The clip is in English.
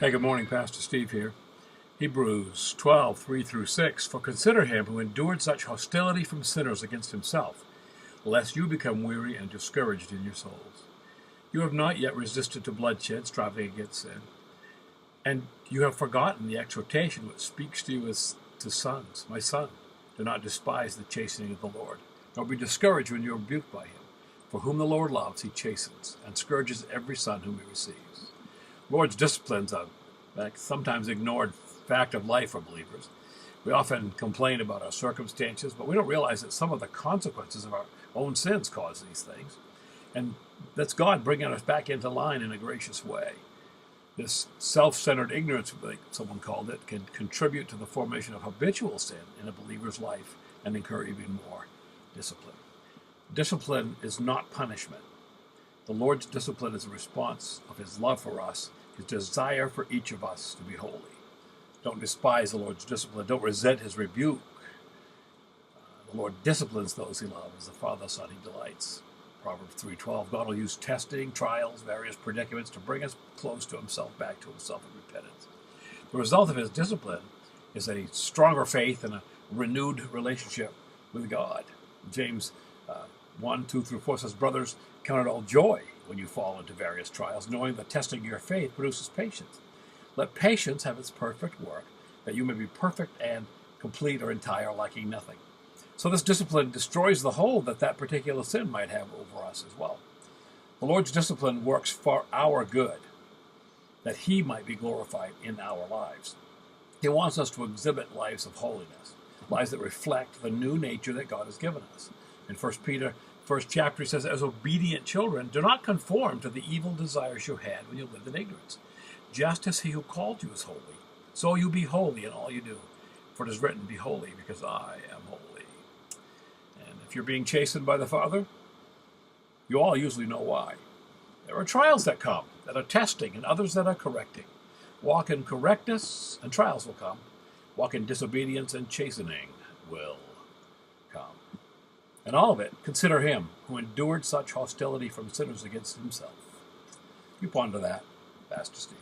Hey, good morning, Pastor Steve here. Hebrews 12, 3 through 6. For consider him who endured such hostility from sinners against himself, lest you become weary and discouraged in your souls. You have not yet resisted to bloodshed, striving against sin. And you have forgotten the exhortation which speaks to you as to sons. My son, do not despise the chastening of the Lord, nor be discouraged when you are rebuked by him. For whom the Lord loves, he chastens, and scourges every son whom he receives. Lord's discipline's a sometimes ignored fact of life for believers. We often complain about our circumstances, but we don't realize that some of the consequences of our own sins cause these things. And that's God bringing us back into line in a gracious way. This self-centered ignorance, like someone called it, can contribute to the formation of habitual sin in a believer's life and incur even more discipline. Discipline is not punishment. The Lord's discipline is a response of his love for us, his desire for each of us to be holy. Don't despise the Lord's discipline. Don't resent his rebuke. The Lord disciplines those he loves. As the Father, Son, he delights. Proverbs 3:12, God will use testing, trials, various predicaments to bring us close to himself, back to himself in repentance. The result of his discipline is a stronger faith and a renewed relationship with God. James 1, 2 through 4 says, brothers, count it all joy when you fall into various trials, knowing the testing of your faith produces patience. Let patience have its perfect work, that you may be perfect and complete or entire, lacking nothing. So this discipline destroys the hold that particular sin might have over us as well. The Lord's discipline works for our good, that he might be glorified in our lives. He wants us to exhibit lives of holiness, lives that reflect the new nature that God has given us. In 1 Peter, first chapter, he says, as obedient children, do not conform to the evil desires you had when you lived in ignorance. Just as he who called you is holy, so you be holy in all you do. For it is written, be holy, because I am holy. And if you're being chastened by the Father, you all usually know why. There are trials that come, that are testing, and others that are correcting. Walk in correctness, and trials will come. Walk in disobedience, and chastening will come. And all of it, consider him who endured such hostility from sinners against himself. You ponder that, Pastor Steve.